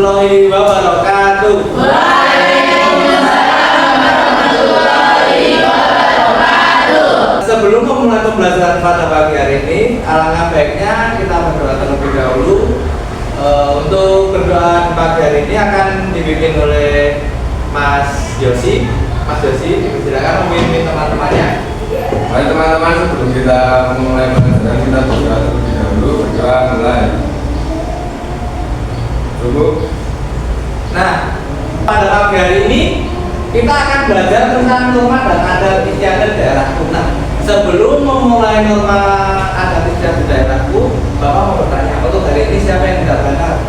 warahmatullahi wabarakatuh. Waalaikumsalam warahmatullahi wabarakatuh. Sebelum memulai pembelajaran pada pagi hari ini, alangkah baiknya kita berdoa terlebih dahulu. Untuk berdoa di pagi hari ini akan dibimbing oleh Mas Yosi. Mas Yosi, silakan memimpin teman-temannya. Baik teman-teman, sebelum kita memulai pelajaran kita berdoa terlebih dahulu. Berdoa mulai. Cukup. Nah, pada pagi hari ini kita akan belajar tentang norma dan adat istiadat daerahku. Nah, sebelum memulai norma adat istiadat daerahku, Bapak mau bertanya, untuk hari ini siapa yang tidak berangkat?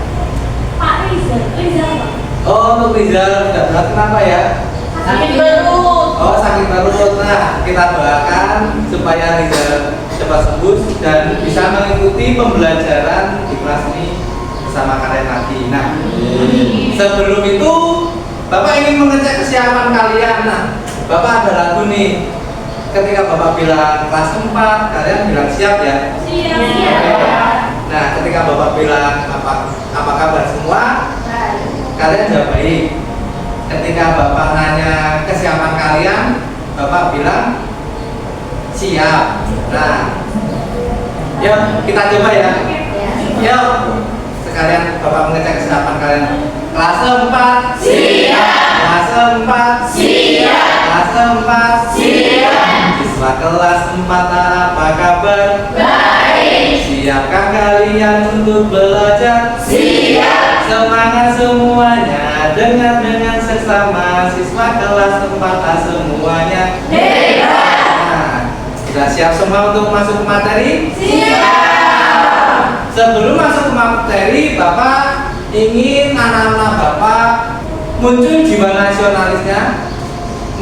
Pak Rizal, Pak. Oh, untuk Rizal tidak berangkat, kenapa ya? Sakit perut. Oh, sakit perut. Nah, kita doakan supaya Rizal cepat sembuh dan bisa mengikuti pembelajaran di kelas ini bersama kalian nanti. Nah, sebelum itu Bapak ingin mengecek kesiapan kalian. Nah, Bapak ada lagu nih. Ketika Bapak bilang kelas 4, kalian bilang siap ya? Siap. Nah, ketika Bapak bilang apa kabar semua? Kalian jawab baik. Ketika Bapak nanya kesiapan kalian, Bapak bilang siap. Nah, yuk kita coba ya. Yuk, sekalian Bapak mengecek kesiapan kalian. Kelas 4 Siap. Kelas 4 Siap. Kelas 4 Siap. Siswa kelas 4 apa kabar? Baik. Siapkah kalian untuk belajar? Siap. Semangat semuanya, dengar dengan seksama. Siswa kelas 4 semuanya Hebat. Nah, sudah siap semua untuk masuk ke materi? Siap. Sebelum masuk ke materi, Bapak ingin anak-anak Bapak muncul jiwa nasionalisnya,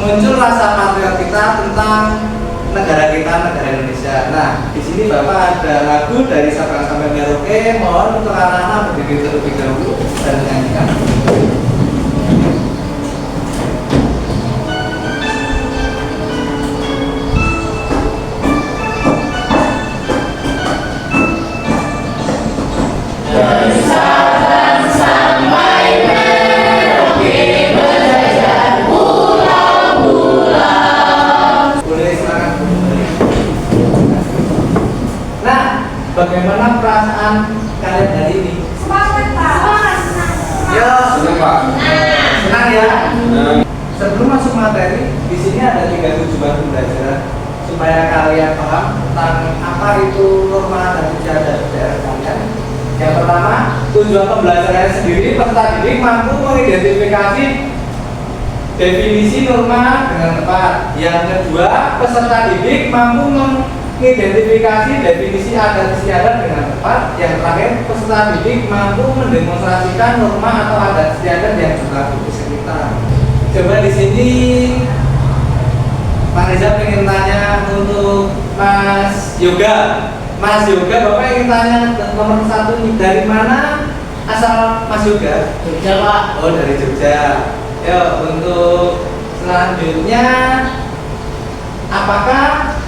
muncul rasa patriot kita tentang negara kita, negara Indonesia. Nah, di sini Bapak ada lagu dari Sabang sampai Merauke. Mohon untuk anak-anak berdiri terlebih dahulu dan menyanyikan. Dari Sabang sampai Merauke berjajar pulau-pulau. Boleh silakan. Nah, bagaimana perasaan kalian hari ini? Semangat, Pak. Ya, Senang Pak. senang ya. Senang. Sebelum masuk materi, di sini ada 3 tujuan pembelajaran supaya kalian paham tentang apa itu norma dan istiadat daerah kalian. Yang pertama, tujuan pembelajaran sendiri, peserta didik mampu mengidentifikasi definisi norma dengan tepat. Yang kedua, peserta didik mampu mengidentifikasi definisi adat istiadat dengan tepat. Yang terakhir, peserta didik mampu mendemonstrasikan norma atau adat istiadat yang berlaku di sekitar. Coba di sini Pak Reza pengen tanya untuk Mas Yoga. Mas Yoga, Bapak ingin tanya nomor 1 nih, dari mana asal Mas Yoga? Jogja, Pak. Oh, dari Jogja. Ya, untuk selanjutnya, apakah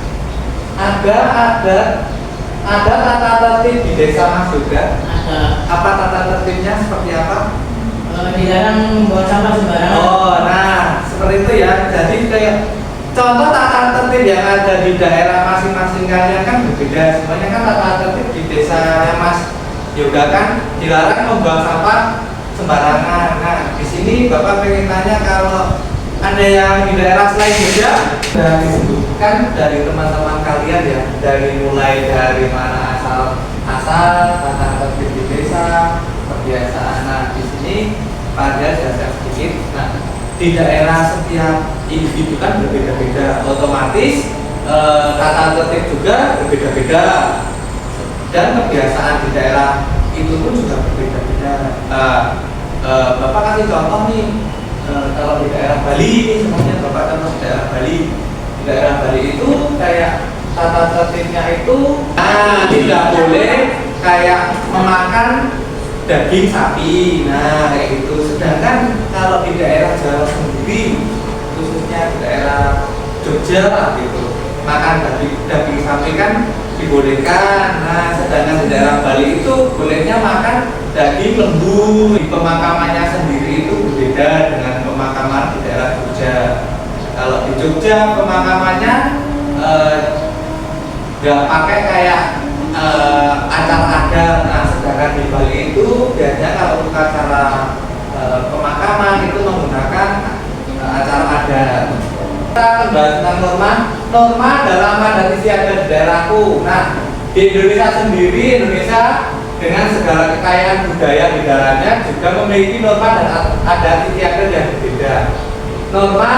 ada tata tertib di desa Mas Yoga? Ada. Apa tata tertibnya seperti apa? Dilarang buang sampah sembarangan. Oh, nah seperti itu ya. Jadi kayak contoh tata tertib yang ada di daerah masing-masing kalian kan berbeda. Semuanya kan tata tertib di desa Mas Yoga kan dilarang membuang sampah sembarangan. Nah, di sini Bapak pengen tanya, kalau ada yang di daerah selain Jogja dan disebutkan dari teman-teman kalian ya, mulai dari mana asal tata tertib di desa, kebiasaan. Nah, di sini pada dasar sedikit. Nah, di daerah setiap individu kan berbeda-beda, otomatis tata tertib juga berbeda-beda dan kebiasaan di daerah itu pun juga berbeda-beda. Bapak kasih contoh nih, kalau di daerah Bali ini, semuanya Bapak contoh di daerah Bali. Di daerah Bali itu kayak tata tertibnya itu tidak boleh kayak memakan daging sapi, nah kayak gitu. Sedangkan kalau di daerah Jawa sendiri, khususnya di daerah Jogja gitu, makan daging sapi kan dibolehkan. Nah, sedangkan di daerah Bali itu bolehnya makan daging lembu. Di pemakamannya sendiri itu berbeda dengan pemakaman di daerah Jogja. Kalau di Jogja pemakamannya nggak pakai kayak acara adat. Nah, sedangkan di Bali itu biasanya kalau untuk acara pemakaman itu menggunakan acara adat. Kita akan bahas tentang norma dalam adat istiadat di daerahku. Nah, di Indonesia sendiri, Indonesia dengan segala kekayaan budaya di dalamnya juga memiliki norma dan adat istiadat yang berbeda. Norma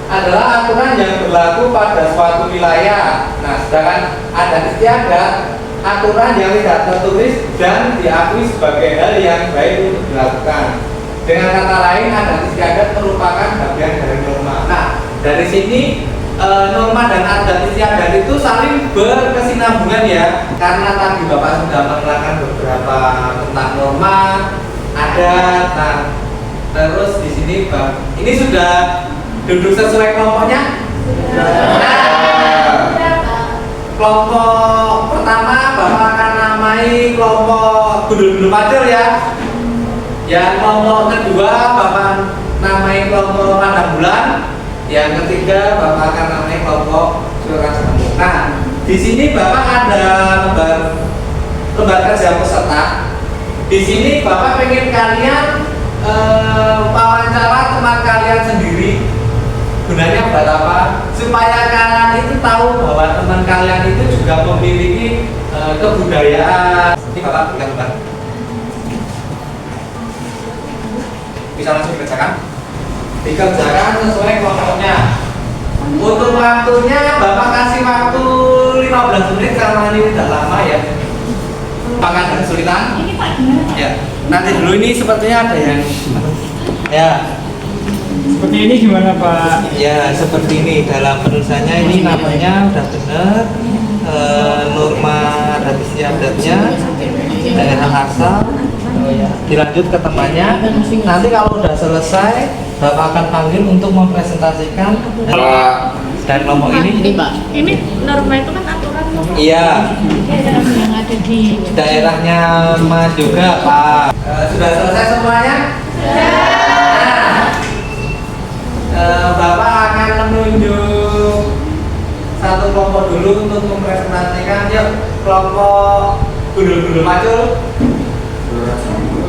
adalah aturan yang berlaku pada suatu wilayah. Nah, sedangkan adat istiadat aturan yang tidak tertulis dan diakui sebagai hal yang baik untuk dilakukan. Dengan kata lain, adat istiadat merupakan bagian dari norma. Nah, dari sini norma dan adat istiadat itu saling berkesinambungan ya. Karena tadi Bapak sudah menerangkan beberapa tentang norma, adat. Nah, terus di sini ini sudah duduk sesuai kelompoknya? Kelompok pertama Bapak akan namai kelompok gundul-gundul pacul ya. Yang kelompok kedua Bapak namai kelompok pandang bulan. Yang ketiga Bapak akan namai kelompok surat jamu. Nah, di sini Bapak ada lembar kerja peserta. Di sini Bapak pengen kalian wawancara teman kalian sendiri. Gunanya buat apa? Supaya kalian itu tahu bahwa teman kalian itu juga memiliki kebudayaan. Ini Bapak pegang lembar. Bisa langsung dikerjakan? Dikerjakan sesuai kelompoknya. Untuk waktunya Bapak kasih waktu 15 menit karena ini tidak lama ya. Apakah ada kesulitan? Ini Pak gimana? Ya. Nanti dulu ini sepertinya ada yang ya. Seperti ini gimana Pak? Ya seperti ini dalam penulisannya ini namanya udah benar, norma adat istiadatnya, daerah asal, dilanjut ke temannya. Nanti kalau udah selesai Bapak akan panggil untuk mempresentasikan dan kelompok ini. Ini Pak. Ini norma itu kan aturan Iya, yang ada di daerahnya Mas juga Pak. Sudah selesai semuanya? Bapak akan menunjuk satu kelompok dulu untuk mempresentasikan. Yuk, kelompok gundul-gundul pacul.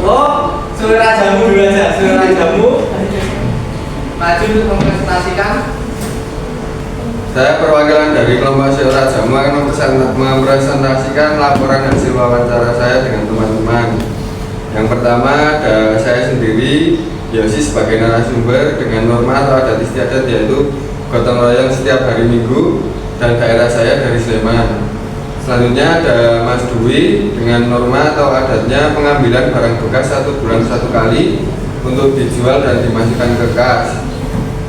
Oh, suara jamu dulu aja. Suara jamu maju untuk mempresentasikan. Saya perwakilan dari kelompok Surat Jamu akan mempresentasikan laporan hasil wawancara saya dengan teman-teman. Yang pertama ada saya sendiri, Yosi sebagai narasumber dengan norma atau adat istiadat yaitu gotong royong setiap hari Minggu dan daerah saya dari Sleman. Selanjutnya ada Mas Dwi dengan norma atau adatnya pengambilan barang bekas 1 bulan 1 kali untuk dijual dan dimasukkan ke kas.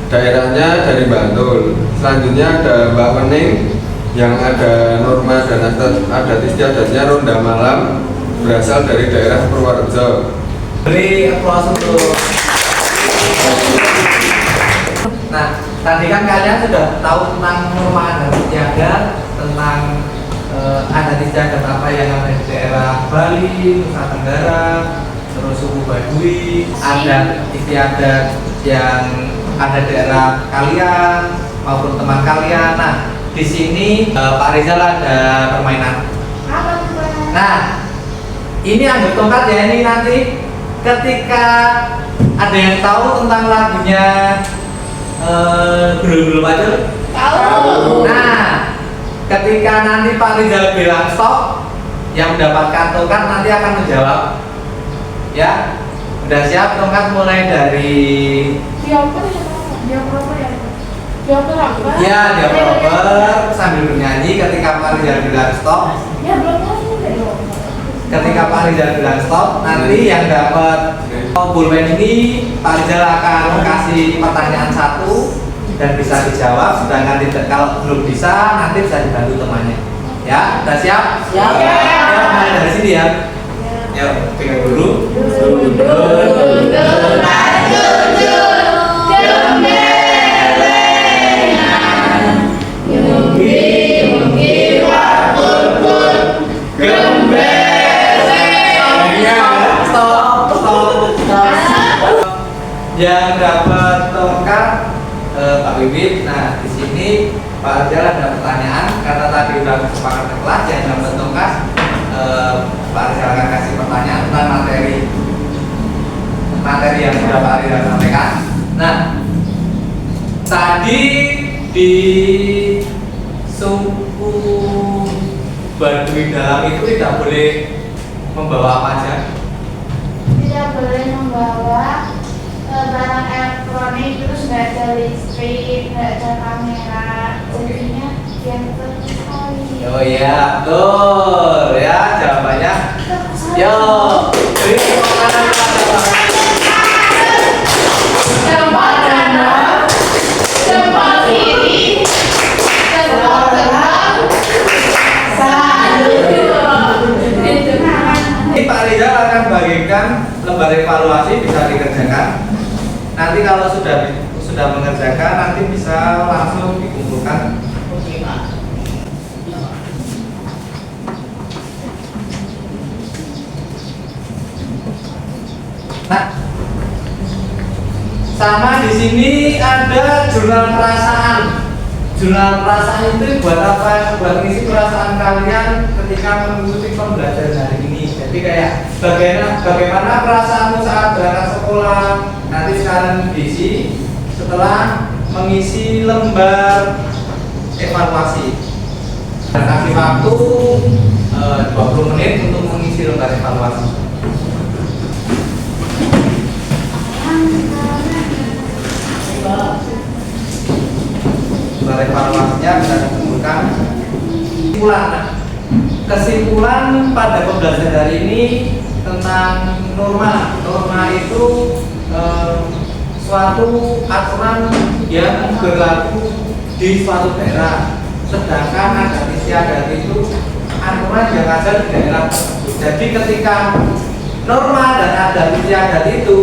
Daerahnya dari Bantul. Selanjutnya ada Mbak Wening yang ada norma dan adat istiadatnya ronda malam berasal dari daerah Purworejo. Beri aplaus untuk. Nah, tadi kan kalian sudah tahu tentang norma adat istiadat, tentang adat istiadat apa yang ada di daerah Bali, Nusa Tenggara, terus suku Baduy, adat istiadat yang ada di daerah kalian maupun teman kalian. Nah, di sini Pak Rizal ada permainan. Nah, ini anggur tongkat ya, ini nanti ketika ada yang tahu tentang lagunya Gundul-Gundul Pacul? tahu. Nah, ketika nanti Pak Rizal bilang stop, yang mendapatkan tongkat nanti akan menjawab. Ya, udah siap tongkat mulai dari Dioper ya? Dioper apa? ya dioper sambil bernyanyi. Ketika Pak Rizal bilang stop, Ya belum tahu dioper. ketika Pak Rizal bilang stop, nanti yang dapat pulpen ini Pak Rizal akan kasih pertanyaan 1 dan bisa dijawab. Sedangkan kalau belum bisa nanti bisa dibantu temannya. Ya, udah siap? Siap. Ya, mulai dari sini ya. Yuk, pegang dulu. Yuki waktu Mbak Wiwit. Nah, di sini Pak Rizal ada pertanyaan karena tadi udah kesepakatan kelas yang dapat tongkat. Pak Rizal akan kasih pertanyaan tentang materi yang sudah Pak Rizal sampaikan. Nah, tadi di suku Baduy Dalam itu tidak boleh membawa apa aja? Tidak boleh membawa barang elektronik, terus nggak ada listrik, nggak ada kamera, jadinya yang sekali. Oh iya, betul ya jawabannya. Yo, beri tepuk tangan kepada Tempat kanan, tempat kiri, tempat tengah, Ini Pak Rizal akan bagikan lembar evaluasi bisa dikerjakan. Nanti kalau sudah mengerjakan nanti bisa langsung dikumpulkan. Nah, sama di sini ada jurnal perasaan. Jurnal perasaan itu buat apa? Buat ngisi perasaan kalian ketika mengikuti pembelajaran hari ini. Jadi kayak bagaimana perasaanmu saat berangkat sekolah. Nanti sekarang diisi setelah mengisi lembar evaluasi. Dan kasih waktu 20 menit untuk mengisi lembar evaluasi. Lembar evaluasinya bisa dikumpulkan. Kesimpulan pada pembelajaran hari ini tentang norma. Norma itu suatu aturan yang berlaku di suatu daerah, sedangkan adat istiadat itu aturan yang ada di daerah tersebut. Jadi ketika norma dan adat istiadat itu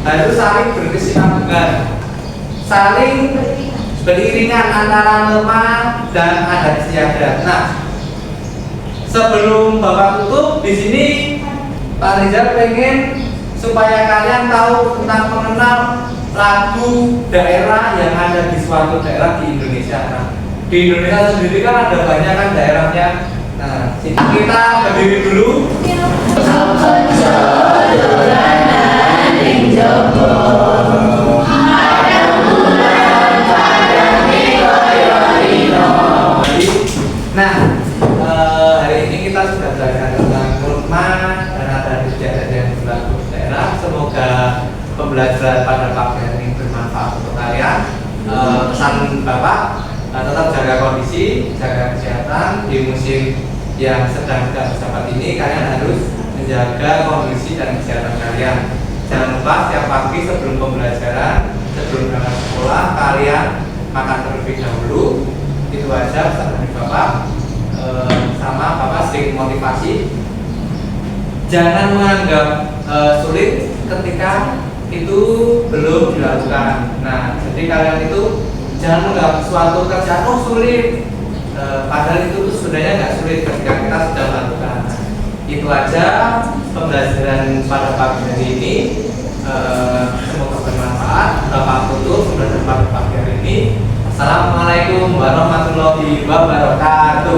harus saling berkesinambungan, saling beriringan antara norma dan adat istiadat. Nah, sebelum Bapak tutup di sini Pak Rizal pengen supaya kalian tahu tentang mengenal lagu daerah yang ada di suatu daerah di Indonesia. Nah, di Indonesia sendiri kan ada banyak kan daerahnya. Nah, sini kita berdiri dulu. Nah, hari ini kita sudah belajar tentang norma dan adat istiadat yang berlaku di daerah. Semoga pembelajaran pada pagi hari ini bermanfaat untuk kalian. Pesan Bapak, tetap jaga kondisi, jaga kesehatan di musim yang sedang tidak bersahabat ini. Kalian harus menjaga kondisi dan kesehatan kalian. Jangan lupa setiap pagi sebelum pembelajaran, sebelum berangkat sekolah, kalian makan terlebih dahulu. Itu aja pesan dari Bapak. Sama Bapak sedikit motivasi. Jangan menganggap sulit ketika itu belum dilakukan. Nah, jadi kalian itu jangan menganggap suatu kerjaan sulit, padahal itu sebenarnya nggak sulit ketika kita sudah melakukan. Itu aja pembelajaran pada pagi hari ini. Semoga bermanfaat. Bapak tutup pembelajaran pada pagi hari ini. Assalamualaikum warahmatullahi wabarakatuh.